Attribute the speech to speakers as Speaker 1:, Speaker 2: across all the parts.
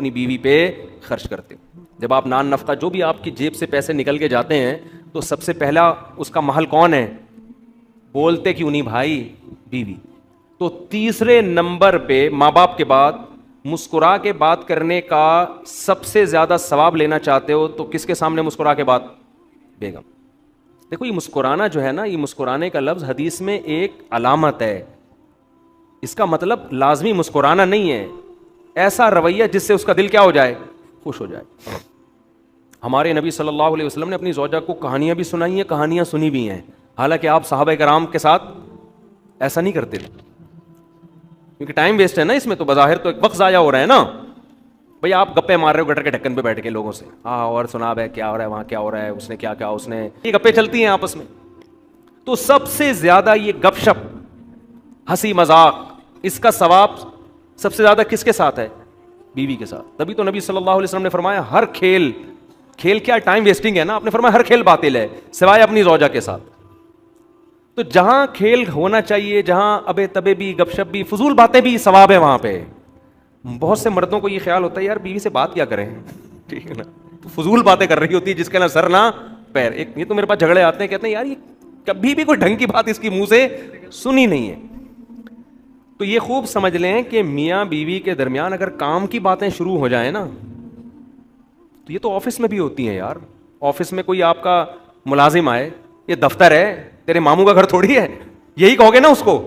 Speaker 1: اپنی بیوی پہ خرچ کرتے ہو. جب آپ نان نفقہ جو بھی آپ کی جیب سے پیسے نکل کے جاتے ہیں تو سب سے پہلا اس کا محل کون ہے؟ بولتے کیوں نہیں بھائی؟ بیوی. تو تیسرے نمبر پہ ماں باپ کے بعد مسکرا کے بات کرنے کا سب سے زیادہ ثواب لینا چاہتے ہو تو کس کے سامنے مسکرا کے بات؟ بیگم. دیکھو یہ مسکرانا جو ہے نا, یہ مسکرانے کا لفظ حدیث میں ایک علامت ہے. اس کا مطلب لازمی مسکرانا نہیں ہے, ایسا رویہ جس سے اس کا دل کیا ہو جائے؟ خوش ہو جائے. ہمارے نبی صلی اللہ علیہ وسلم نے اپنی زوجہ کو کہانیاں بھی سنائی ہیں, کہانیاں سنی بھی ہیں, حالانکہ آپ صحابہ کرام کے ساتھ ایسا نہیں کرتے تھے کیونکہ ٹائم ویسٹ ہے نا اس میں. تو بظاہر تو ایک وقت ضائع ہو رہا ہے نا بھئی, آپ گپے مار رہے ہو گٹر کے ڈھکن پہ بیٹھ کے لوگوں سے, ہاں اور سنا ہے کیا ہو رہا ہے وہاں, کیا ہو رہا ہے, اس نے کیا کہا, اس نے, یہ گپے چلتی ہیں آپس میں. تو سب سے زیادہ یہ گپ شپ, ہنسی مذاق, اس کا ثواب سب سے زیادہ کس کے ساتھ ہے؟ بیوی کے ساتھ. تبھی تو نبی صلی اللہ علیہ وسلم نے فرمایا ہر کھیل کیا ٹائم ویسٹنگ ہے نا, آپ نے فرمایا ہر کھیل باطل ہے سوائے اپنی زوجہ کے ساتھ. تو جہاں کھیل ہونا چاہیے, جہاں ابے تبے بھی, گپ شپ بھی, فضول باتیں بھی, ثواب ہے وہاں پہ. بہت سے مردوں کو یہ خیال ہوتا ہے یار بیوی سے بات کیا کریں, ٹھیک ہے نا, تو فضول باتیں کر رہی ہوتی ہے جس کے نہ سر نہ پیر. ایک یہ تو میرے پاس جھگڑے آتے ہیں, کہتے ہیں یار یہ کبھی بھی کوئی ڈھنگ کی بات اس کی منہ سے سنی نہیں ہے. تو یہ خوب سمجھ لیں کہ میاں بیوی کے درمیان اگر کام کی باتیں شروع ہو جائیں نا, تو یہ تو آفس میں بھی ہوتی ہیں یار. آفس میں کوئی آپ کا ملازم آئے, یہ دفتر ہے, تیرے ماموں کا گھر تھوڑی ہے, یہی کہو گے نا اس کو.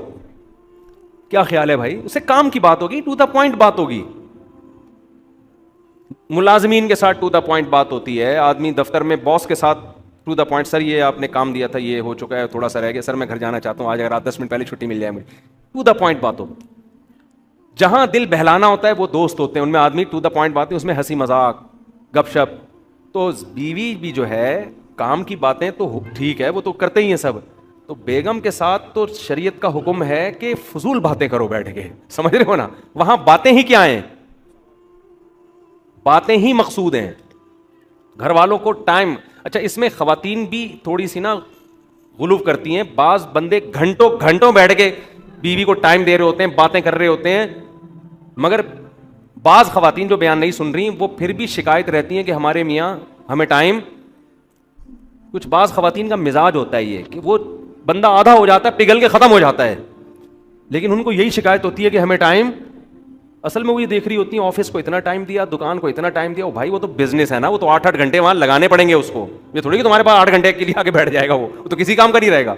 Speaker 1: کیا خیال ہے بھائی؟ اسے کام کی بات ہوگی, ٹو دا پوائنٹ بات ہوگی. ملازمین کے ساتھ ٹو دا پوائنٹ بات ہوتی ہے, آدمی دفتر میں باس کے ساتھ ٹو دا پوائنٹ, سر یہ آپ نے کام دیا تھا, یہ ہو چکا ہے, تھوڑا سا رہ گیا, سر میں گھر جانا چاہتا ہوں, آج اگر آپ 10 منٹ پہلے چھٹی مل جائے مجھے, ٹو دا پوائنٹ بات ہو. جہاں دل بہلانا ہوتا ہے وہ دوست ہوتے ہیں, ان میں آدمی ٹو دا پوائنٹ بات ہے, اس میں ہنسی مذاق گپ شپ. تو بیوی بھی جو ہے کام کی باتیں تو ٹھیک ہے, وہ تو کرتے ہی ہیں سب. تو بیگم کے ساتھ تو شریعت کا حکم ہے کہ فضول باتیں کرو بیٹھ کے, سمجھ رہے ہو نا. وہاں باتیں ہی کیا ہیں؟ باتیں ہی مقصود ہیں. گھر والوں کو ٹائم, اچھا اس میں خواتین بھی تھوڑی سی نا غلو کرتی ہیں. بعض بندے گھنٹوں گھنٹوں بیٹھ کے بیوی کو ٹائم دے رہے ہوتے ہیں, باتیں کر رہے ہوتے ہیں, مگر بعض خواتین جو بیان نہیں سن رہی وہ پھر بھی شکایت رہتی ہیں کہ ہمارے میاں ہمیں ٹائم. کچھ بعض خواتین کا مزاج ہوتا ہے یہ کہ وہ بندہ آدھا ہو جاتا ہے, پگھل کے ختم ہو جاتا ہے, لیکن ان کو یہی شکایت ہوتی ہے کہ ہمیں ٹائم. اصل میں وہ یہ دیکھ رہی ہوتی ہیں آفس کو اتنا ٹائم دیا, دکان کو اتنا ٹائم دیا. بھائی وہ تو بزنس ہے نا, وہ تو 8-8 گھنٹے وہاں لگانے پڑیں گے اس کو. یہ تھوڑی کہ تمہارے پاس 8 گھنٹے کے لیے آگے بیٹھ جائے گا, وہ تو کسی کام کا نہیں رہے گا.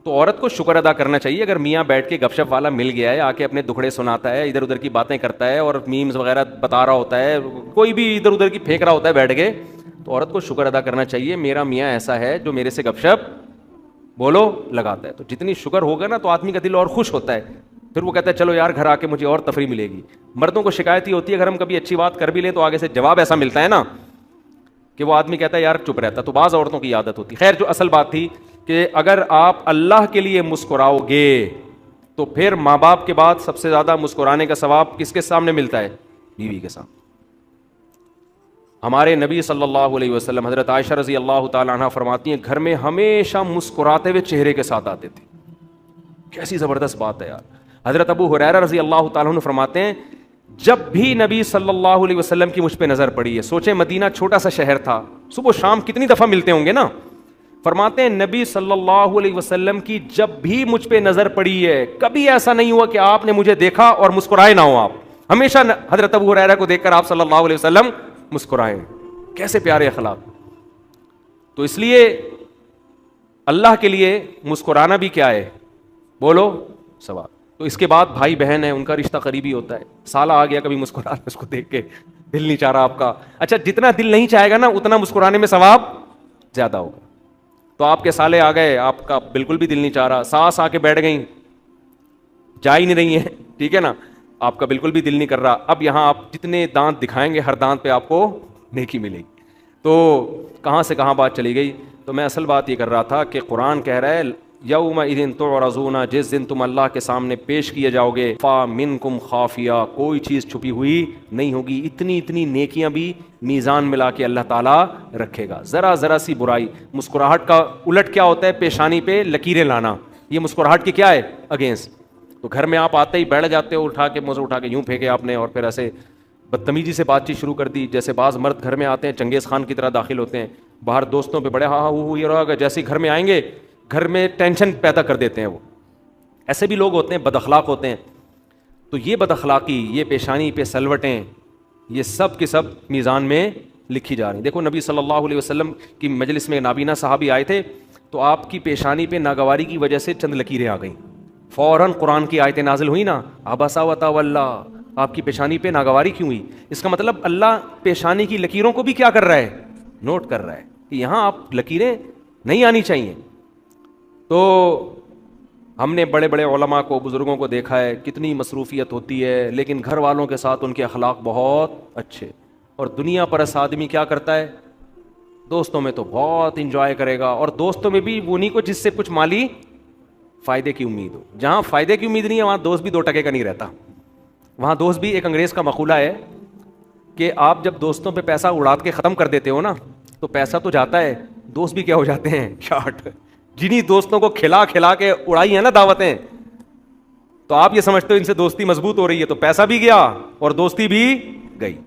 Speaker 1: تو عورت کو شکر ادا کرنا چاہیے اگر میاں بیٹھ کے گپ شپ والا مل گیا ہے, آ کے اپنے دکھڑے سناتا ہے, ادھر ادھر کی باتیں کرتا ہے اور میمز وغیرہ بتا رہا ہوتا ہے, کوئی بھی ادھر ادھر کی پھینک رہا ہوتا ہے بیٹھ کے, تو عورت کو شکر ادا کرنا چاہیے میرا میاں ایسا ہے جو میرے سے گپ شپ بولو لگاتا ہے. تو جتنی شکر ہوگا نا تو آدمی کا دل اور خوش ہوتا ہے, پھر وہ کہتا ہے چلو یار گھر آ کے مجھے اور تفریح ملے گی. مردوں کو شکایت ہی ہوتی ہے اگر ہم کبھی اچھی بات کر بھی لیں تو آگے سے جواب ایسا ملتا ہے نا کہ وہ آدمی کہتا ہے یار چپ رہتا. تو بعض عورتوں کی عادت ہوتی. خیر جو اصل بات تھی کہ اگر آپ اللہ کے لیے مسکراؤ گے تو پھر ماں باپ کے بعد سب سے زیادہ مسکرانے کا ثواب کس کے سامنے ملتا ہے؟ بیوی کے سامنے. ہمارے نبی صلی اللہ علیہ وسلم حضرت عائشہ رضی اللہ تعالی عنہ فرماتی ہیں گھر میں ہمیشہ مسکراتے ہوئے چہرے کے ساتھ آتے تھے. کیسی زبردست بات ہے یار. حضرت ابو ہریرہ رضی اللہ تعالیٰ عنہ فرماتے ہیں جب بھی نبی صلی اللہ علیہ وسلم کی مجھ پہ نظر پڑی ہے, سوچیں مدینہ چھوٹا سا شہر تھا, صبح شام کتنی دفعہ ملتے ہوں گے نا, فرماتے ہیں نبی صلی اللہ علیہ وسلم کی جب بھی مجھ پہ نظر پڑی ہے کبھی ایسا نہیں ہوا کہ آپ نے مجھے دیکھا اور مسکرائے نہ ہو. آپ ہمیشہ حضرت ابو ہریرہ کو دیکھ کر آپ صلی اللہ علیہ وسلم مسکرائے. کیسے پیارے اخلاق. تو اس لیے اللہ کے لیے مسکرانا بھی کیا ہے بولو ثواب. تو اس کے بعد بھائی بہن ہیں, ان کا رشتہ قریبی ہوتا ہے. سالہ آ گیا کبھی مسکرا اس کو دیکھ کے دل نہیں چاہ رہا آپ کا, اچھا جتنا دل نہیں چاہے گا نا اتنا مسکرانے میں ثواب زیادہ ہوگا. تو آپ کے سالے آ گئے, آپ کا بالکل بھی دل نہیں چاہ رہا, ساس آ کے بیٹھ گئیں جا ہی نہیں رہی ہیں, ٹھیک ہے نا, آپ کا بالکل بھی دل نہیں کر رہا. اب یہاں آپ جتنے دانت دکھائیں گے ہر دانت پہ آپ کو نیکی ملے گی. تو کہاں سے کہاں بات چلی گئی. تو میں اصل بات یہ کر رہا تھا کہ قرآن کہہ رہا ہے یومئذ تعرضون, جس دن تم اللہ کے سامنے پیش کیے جاؤ گے, فامنکم خافیہ, کوئی چیز چھپی ہوئی نہیں ہوگی. اتنی نیکیاں بھی میزان ملا کے اللہ تعالیٰ رکھے گا. ذرا سی برائی, مسکراہٹ کا الٹ کیا ہوتا ہے پیشانی پہ لکیریں لانا, یہ مسکراہٹ کی کیا ہے اگینسٹ. تو گھر میں آپ آتے ہی بیٹھ جاتے ہو, اٹھا کے موزے اٹھا کے یوں پھینکے آپ نے اور پھر ایسے بدتمیزی سے بات چیت شروع کر دی. جیسے بعض مرد گھر میں آتے ہیں چنگیز خان کی طرح داخل ہوتے ہیں, باہر دوستوں پہ بڑے ہاں وہ یہ رہا, جیسے گھر میں آئیں گے گھر میں ٹینشن پیدا کر دیتے ہیں. وہ ایسے بھی لوگ ہوتے ہیں, بد اخلاق ہوتے ہیں. تو یہ بد اخلاقی, یہ پیشانی پہ سلوٹیں, یہ سب کے سب میزان میں لکھی جا رہی ہیں. دیکھو نبی صلی اللہ علیہ وسلم کی مجلس میں نابینا صحابی آئے تھے, تو آپ کی پیشانی پہ ناگواری کی وجہ سے چند لکیریں آ گئیں. فوراً قرآن کی آیتیں نازل ہوئی نا, عبس وتولی, آپ کی پیشانی پہ ناگواری کیوں ہوئی؟ اس کا مطلب اللہ پیشانی کی لکیروں کو بھی کیا کر رہا ہے؟ نوٹ کر رہا ہے کہ یہاں آپ لکیریں نہیں آنی چاہیے. تو ہم نے بڑے بڑے علماء کو, بزرگوں کو دیکھا ہے کتنی مصروفیت ہوتی ہے, لیکن گھر والوں کے ساتھ ان کے اخلاق بہت اچھے. اور دنیا پرست آدمی کیا کرتا ہے؟ دوستوں میں تو بہت انجوائے کرے گا, اور دوستوں میں بھی انہیں کو جس سے کچھ مالی فائدے کی امید ہو. جہاں فائدے کی امید نہیں ہے وہاں دوست بھی 2 ٹکے کا نہیں رہتا. وہاں دوست بھی, ایک انگریز کا مقولہ ہے کہ آپ جب دوستوں پہ پیسہ اڑا کے ختم کر دیتے ہو نا, تو پیسہ تو جاتا ہے, دوست بھی کیا ہو جاتے ہیں؟ شارٹ. جنہیں دوستوں کو کھلا کھلا کے اڑائی ہیں نا دعوتیں, تو آپ یہ سمجھتے ہو ان سے دوستی مضبوط ہو رہی ہے, تو پیسہ بھی گیا اور دوستی بھی گئی.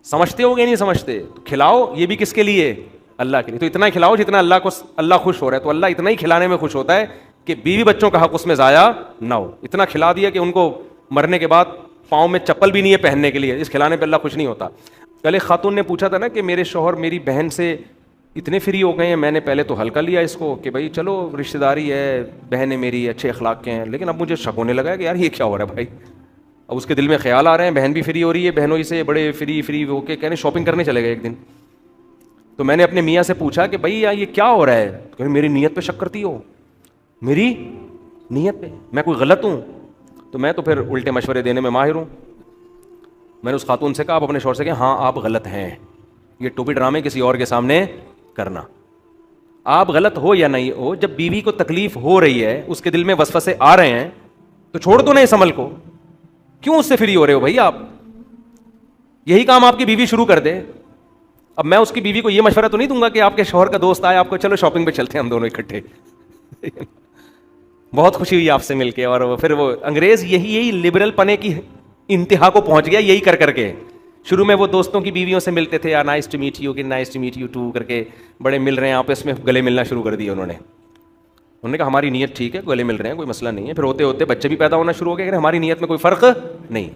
Speaker 1: سمجھتے ہو گے نہیں سمجھتے؟ کھلاؤ, یہ بھی کس کے لیے؟ اللہ کے لیے. تو اتنا کھلاؤ جتنا اللہ خوش ہو رہا ہے. تو اللہ اتنا ہی کھلانے میں خوش ہوتا ہے کہ بیوی بچوں کا حق اس میں ضائع نہ ہو. اتنا کھلا دیا کہ ان کو مرنے کے بعد پاؤں میں چپل بھی نہیں ہے پہننے کے لیے, اس کھلانے پہ اللہ خوش نہیں ہوتا. کل ایک خاتون نے پوچھا تھا نا کہ میرے شوہر میری بہن سے اتنے فری ہو گئے ہیں. میں نے پہلے تو ہلکا لیا اس کو کہ بھائی چلو رشتہ داری ہے, بہن ہے میری, اچھے اخلاق کے ہیں, لیکن اب مجھے شک ہونے لگا ہے کہ یار یہ کیا ہو رہا ہے بھائی. اب اس کے دل میں خیال آ رہے ہیں بہن بھی فری ہو رہی ہے, بہنوں ہی سے بڑے فری ہو کے کہنے شاپنگ کرنے چلے گئے ایک دن. تو میں نے اپنے میاں سے پوچھا کہ بھائی یہ کیا ہو رہا ہے؟ کہ میری نیت پہ شک کرتی ہو؟ میری نیت پہ میں کوئی غلط ہوں؟ تو میں تو پھر الٹے مشورے دینے میں ماہر ہوں. میں نے اس خاتون سے کہا, آپ اپنے شوہر سے کہیں ہاں آپ غلط ہیں, یہ ٹوپی ڈرامے کسی اور کے سامنے کرنا. آپ غلط ہو یا نہیں ہو, جب بیوی کو تکلیف ہو رہی ہے, اس کے دل میں وسوسے آ رہے ہیں, تو چھوڑ دو نا اس عمل کو. کیوں اس سے فری ہو رہے ہو بھائی آپ؟ یہی کام آپ کی بیوی شروع کر دے. اب میں اس کی بیوی کو یہ مشورہ تو نہیں دوں گا کہ آپ کے شوہر کا دوست آئے, آپ کو چلو شاپنگ پہ چلتے ہیں ہم دونوں اکٹھے. بہت خوشی ہوئی آپ سے مل کے. اور پھر وہ انگریز یہی لبرل پنے کی انتہا کو پہنچ گیا یہی کر کر کے. شروع میں وہ دوستوں کی بیویوں سے ملتے تھے, نائس ٹو میٹ یو, کہ nice to meet you too کر کے, بڑے مل رہے ہیں آپس میں, گلے ملنا شروع کر دیا انہوں نے کہا ہماری نیت ٹھیک ہے, گلے مل رہے ہیں, کوئی مسئلہ نہیں ہے. پھر ہوتے ہوتے بچے بھی پیدا ہونا شروع ہو گئے, ہماری نیت میں کوئی فرق نہیں.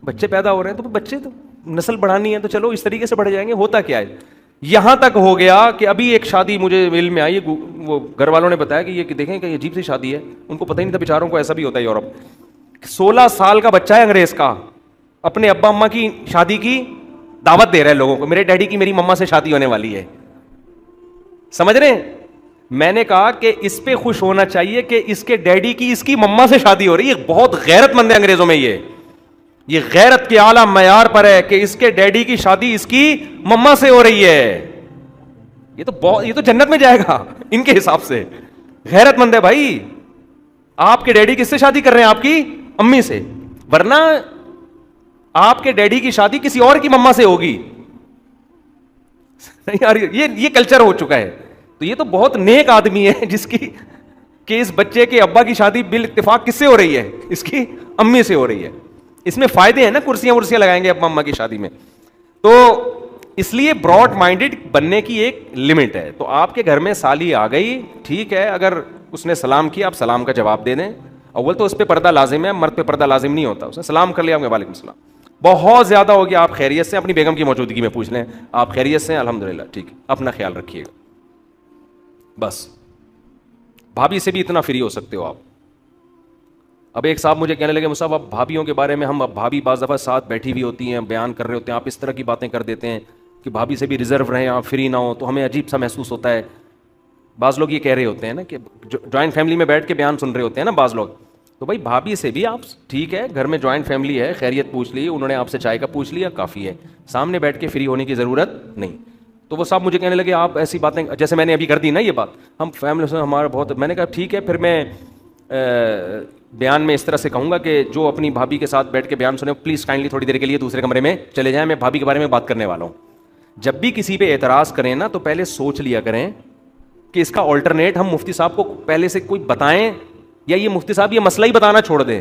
Speaker 1: بچے پیدا ہو رہے ہیں تو بچے تو نسل بڑھانی ہے, تو چلو اس طریقے سے بڑھ جائیں گے. ہوتا کیا ہے, یہاں تک ہو گیا کہ ابھی ایک شادی مجھے علم میں آئی, وہ گھر والوں نے بتایا کہ یہ دیکھیں کہ یہ عجیب سی شادی ہے. ان کو پتہ ہی نہیں تھا بیچاروں کو ایسا بھی ہوتا ہے یورپ. 16 سال کا بچہ ہے انگریز کا, اپنے ابا اماں کی شادی کی دعوت دے رہے ہیں لوگوں کو, میرے ڈیڈی کی میری مما سے شادی ہونے والی ہے. سمجھ رہے ہیں؟ میں نے کہا کہ اس پہ خوش ہونا چاہیے کہ اس کے ڈیڈی کی اس کی مما سے شادی ہو رہی ہے. بہت غیرت مند ہے انگریزوں میں, یہ غیرت کے اعلیٰ معیار پر ہے کہ اس کے ڈیڈی کی شادی اس کی مما سے ہو رہی ہے. یہ تو جنت میں جائے گا ان کے حساب سے. غیرت مند ہے بھائی. آپ کے ڈیڈی کس سے شادی کر رہے ہیں؟ آپ کی امی سے. ورنہ آپ کے ڈیڈی کی شادی کسی اور کی مما سے ہوگی. یہ کلچر ہو چکا ہے. تو یہ تو بہت نیک آدمی ہے جس کی کہ اس بچے کے ابا کی شادی بال اتفاق کس سے ہو رہی ہے؟ اس کی امی سے ہو رہی ہے. اس میں فائدے ہیں نا, کرسیاں ورسیاں لگائیں گے ابا اما کی شادی میں. تو اس لیے براڈ مائنڈیڈ بننے کی ایک لمٹ ہے. تو آپ کے گھر میں سالی آ گئی, ٹھیک ہے, اگر اس نے سلام کیا آپ سلام کا جواب دے دیں. اول تو اس پہ پردہ لازم ہے, مرد پہ پردہ لازم نہیں ہوتا. اس نے سلام کر لیا, آپ نے وعلیکم السلام, بہت زیادہ ہو گیا, آپ خیریت سے, اپنی بیگم کی موجودگی میں پوچھ لیں آپ خیریت سے؟ الحمدللہ, ٹھیک ہے, اپنا خیال رکھیے گا بس. بھابھی سے بھی اتنا فری ہو سکتے ہو آپ. اب ایک صاحب مجھے کہنے لگے مصعب اب بھابھیوں کے بارے میں, ہم اب بھابھی بعض دفعہ ساتھ بیٹھی ہوئی ہوتی ہیں, بیان کر رہے ہوتے ہیں, آپ اس طرح کی باتیں کر دیتے ہیں کہ بھابھی سے بھی ریزرو رہیں, آپ فری نہ ہو, تو ہمیں عجیب سا محسوس ہوتا ہے. بعض لوگ یہ کہہ رہے ہوتے ہیں نا کہ جوائنٹ فیملی میں بیٹھ کے بیان سن رہے ہوتے ہیں نا بعض لوگ, تو بھائی بھابھی سے بھی آپ ٹھیک ہے, گھر میں جوائنٹ فیملی ہے, خیریت پوچھ لی, انہوں نے آپ سے چائے کا پوچھ لیا, کافی ہے, سامنے بیٹھ کے فری ہونے کی ضرورت نہیں. تو وہ صاحب مجھے کہنے لگے آپ ایسی باتیں, جیسے میں نے ابھی کر دی نا یہ بات, ہم فیملی سے ہمارا بہت, میں نے کہا ٹھیک ہے, پھر میں بیان میں اس طرح سے کہوں گا کہ جو اپنی بھابھی کے ساتھ بیٹھ کے بیان سنیں پلیز کائنڈلی تھوڑی دیر کے لیے دوسرے کمرے میں چلے جائیں, میں بھابھی کے بارے میں بات کرنے والا ہوں. جب بھی کسی پہ اعتراض کریں نا تو پہلے سوچ لیا کریں کہ اس کا آلٹرنیٹ ہم مفتی صاحب کو پہلے سے کوئی بتائیں, یا یہ مفتی صاحب یہ مسئلہ ہی بتانا چھوڑ دیں.